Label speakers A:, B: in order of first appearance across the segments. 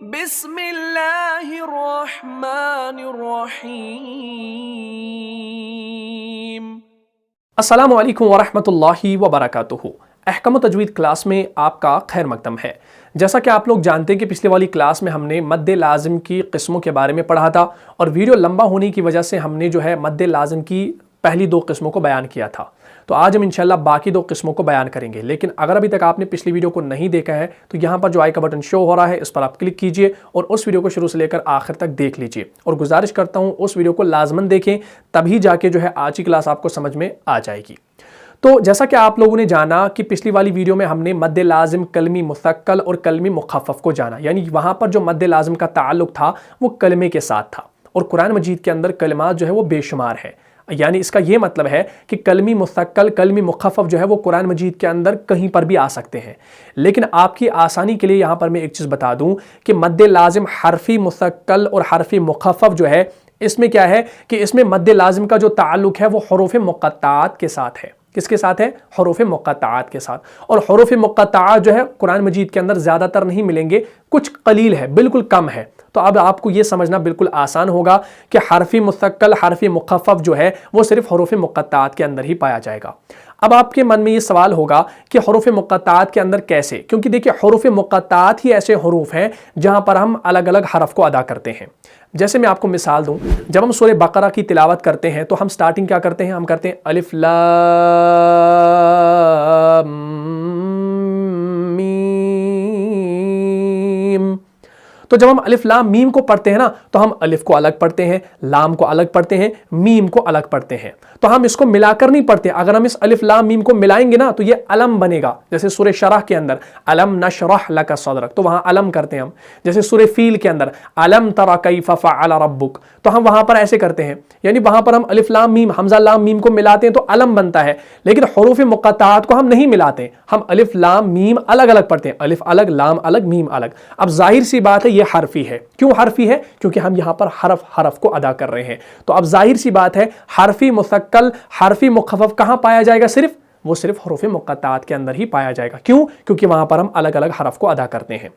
A: بسم اللہ الرحمن الرحیم۔
B: السلام علیکم ورحمۃ اللہ وبرکاتہ۔ احکام و تجوید کلاس میں آپ کا خیر مقدم ہے۔ جیسا کہ آپ لوگ جانتے ہیں کہ پچھلے والی کلاس میں ہم نے مد لازم کی قسموں کے بارے میں پڑھا تھا، اور ویڈیو لمبا ہونے کی وجہ سے ہم نے مد لازم کی پہلی دو قسموں کو بیان کیا تھا۔ تو آج ہم انشاءاللہ باقی دو قسموں کو بیان کریں گے، لیکن اگر ابھی تک آپ نے پچھلی ویڈیو کو نہیں دیکھا ہے تو یہاں پر جو آئی کا بٹن شو ہو رہا ہے اس پر آپ کلک کیجئے اور اس ویڈیو کو شروع سے لے کر آخر تک دیکھ لیجئے، اور گزارش کرتا ہوں اس ویڈیو کو لازماً دیکھیں، تبھی جا کے آج کی کلاس آپ کو سمجھ میں آ جائے گی۔ تو جیسا کہ آپ لوگوں نے جانا کہ پچھلی والی ویڈیو میں ہم نے مد لازم کلمی مثقل اور کلمی مخفف کو جانا، یعنی وہاں پر جو مد لازم کا تعلق تھا وہ کلمے کے ساتھ تھا، اور قرآن مجید کے اندر کلمات وہ بے شمار ہے۔ یعنی اس کا یہ مطلب ہے کہ کلمی مثقل کلمی مخفف وہ قرآن مجید کے اندر کہیں پر بھی آ سکتے ہیں، لیکن آپ کی آسانی کے لیے یہاں پر میں ایک چیز بتا دوں کہ مد لازم حرفی مثقل اور حرفی مخفف اس میں کیا ہے کہ اس میں مد لازم کا جو تعلق ہے وہ حروف مقطعات کے ساتھ ہے۔ کس کے ساتھ ہے؟ حروف مقطعات کے ساتھ، اور حروف مقطعات قرآن مجید کے اندر زیادہ تر نہیں ملیں گے، کچھ قلیل ہے، بالکل کم ہے۔ تو اب آپ کو یہ سمجھنا بالکل آسان ہوگا کہ حرفی مثقل حرفی مخفف وہ صرف حروف مقطعات کے اندر ہی پایا جائے گا۔ اب آپ کے من میں یہ سوال ہوگا کہ حروف مقطعات کے اندر کیسے؟ کیونکہ دیکھیں حروف مقطعات ہی ایسے حروف ہیں جہاں پر ہم الگ الگ حرف کو ادا کرتے ہیں۔ جیسے میں آپ کو مثال دوں، جب ہم سورہ بقرہ کی تلاوت کرتے ہیں تو ہم سٹارٹنگ کیا کرتے ہیں؟ ہم کرتے ہیں الف لام میم۔ تو جب ہم الف لام میم کو پڑھتے ہیں نا تو ہم الف کو الگ پڑھتے ہیں، لام کو الگ پڑھتے ہیں، میم کو الگ پڑھتے ہیں۔ تو ہم اس کو ملا کر نہیں پڑھتے، اگر ہم اس الف لام میم کو ملائیں گے نا تو یہ علم بنے گا۔ جیسے سورہ شرح کے اندر علم نشرح لک صدرک، تو وہاں علم کرتے ہیں ہم۔ جیسے سورہ فیل کے اندر علم تر کیف فعل ربک، تو ہم وہاں پر ایسے کرتے ہیں، یعنی وہاں پر ہم الف لام میم حمزہ لام میم کو ملاتے ہیں تو علم بنتا ہے، لیکن حروف مقطعات کو ہم نہیں ملاتے، ہم الف لام میم الگ الگ پڑھتے ہیں، الف الگ لام الگ میم الگ۔ اب ظاہر سی بات ہے یہ حرفی ہے۔ کیوں حرفی ہے؟ کیونکہ ہم یہاں پر حرف کو ادا کر رہے ہیں۔ تو اب ظاہر سی بات ہے حرفی مثقل حرفی مخفف کہاں پایا جائے گا؟ وہ صرف حروف مقطعات کے اندر ہی پایا جائے گا۔ کیوں؟ کیونکہ وہاں پر ہم الگ الگ حرف کو ادا کرتے ہیں،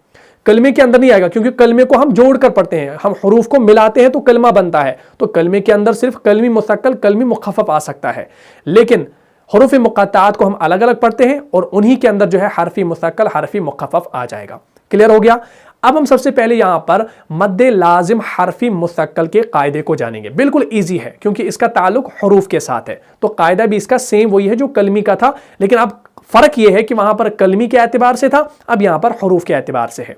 B: کلمے کے اندر نہیں آئے گا، کیونکہ کلمے کو ہم جوڑ کر پڑھتے ہیں، ہم حروف کو ملاتے ہیں تو کلمہ بنتا ہے، تو کلمے کے اندر صرف کلمی مثقل کلمی مخفف آ سکتا ہے، لیکن حروف مقطعات کو ہم الگ الگ پڑھتے ہیں اور انہی کے اندر حرفی مثقل حرفی مخفف آ جائے گا۔ کلیئر ہو گیا؟ اب ہم سب سے پہلے یہاں پر مد لازم حرفی مثقل کے قاعدے کو جانیں گے۔ بالکل ایزی ہے کیونکہ اس کا تعلق حروف کے ساتھ ہے، تو قاعدہ بھی اس کا سیم وہی ہے جو کلمی کا تھا، لیکن اب فرق یہ ہے کہ وہاں پر کلمی کے اعتبار سے تھا، اب یہاں پر حروف کے اعتبار سے ہے۔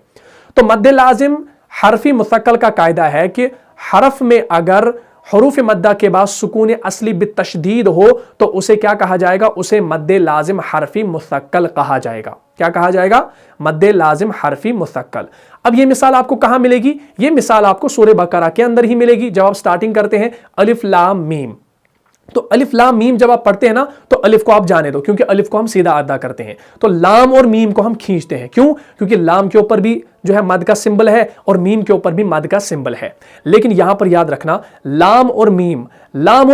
B: تو مد لازم حرفی مثقل کا قاعدہ ہے کہ حرف میں اگر حروف مدہ کے بعد سکون اصلی بالتشدید ہو تو اسے کیا کہا جائے گا؟ اسے مد لازم حرفی مثقل کہا جائے گا۔ کیا کہا جائے گا؟ مد لازم حرفی مثقل۔ اب یہ مثال آپ کو کہاں ملے گی؟ یہ مثال آپ کو سورہ بقرہ کے اندر ہی ملے گی، جب آپ سٹارٹنگ کرتے ہیں الف لام میم۔ تو الف لام میم جب آپ پڑھتے ہیں نا تو الف کو آپ جانے دو، کیونکہ الف کو ہم سیدھا ادا کرتے ہیں، تو لام اور میم کو ہم کھینچتے ہیں۔ کیوں؟ کیونکہ لام کے اوپر بھی مد کا سمبل ہے اور میم کے اوپر بھی مد کا سمبل ہے، لیکن یہاں پر یاد رکھنا لام اور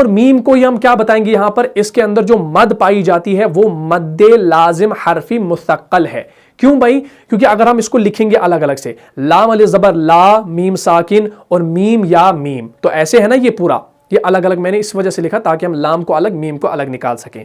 B: میم کو ہم کیا بتائیں گے؟ یہاں پر اس کے اندر جو مد پائی جاتی ہے وہ مد لازم حرفی مثقل ہے۔ کیوں بھائی؟ کیونکہ اگر ہم اس کو لکھیں گے الگ الگ سے، لام الف زبر لا میم ساکن اور میم یا میم، تو ایسے ہے نا یہ پورا، یہ الگ الگ میں نے اس وجہ سے لکھا تاکہ ہم لام کو الگ میم کو الگ نکال سکیں۔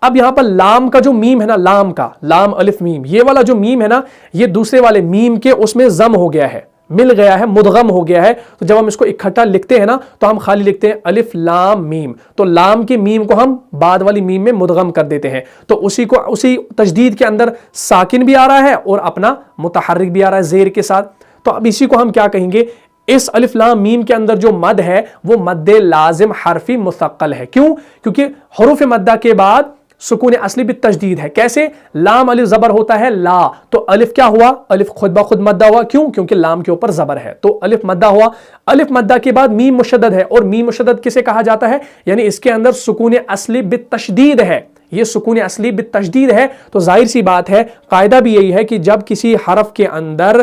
B: اب یہاں پر لام کا جو میم ہے نا، لام کا لام الف میم، یہ والا جو میم ہے نا یہ دوسرے والے میم کے اس میں ضم ہو گیا ہے، مل گیا ہے، مدغم ہو گیا ہے، تو جب ہم اس کو اکٹھا لکھتے ہیں نا تو ہم خالی لکھتے ہیں الف لام میم، تو لام کے میم کو ہم بعد والی میم میں مدغم کر دیتے ہیں، تو اسی تجدید کے اندر ساکن بھی آ رہا ہے اور اپنا متحرک بھی آ رہا ہے زیر کے ساتھ۔ تو اب اسی کو ہم کیا کہیں گے؟ اس الف لام میم کے اندر جو مد ہے وہ مد لازم حرفی مثقل ہے۔ کیوں؟ کیونکہ حروف مدہ کے بعد سکون اصلی بالتشدید ہے۔ کیسے؟ لام الف زبر ہوتا ہے لا، تو الف کیا ہوا؟ الف خود بخود مدہ ہوا۔ کیوں؟ کیونکہ لام کے اوپر زبر ہے، تو الف مدہ ہوا۔ الف مدہ کے بعد میم مشدد ہے، اور میم مشدد کسے کہا جاتا ہے؟ یعنی اس کے اندر سکون اصلی بالتشدید ہے، یہ سکون اصلی بالتشدید ہے۔ تو ظاہر سی بات ہے قاعدہ بھی یہی ہے کہ جب کسی حرف کے اندر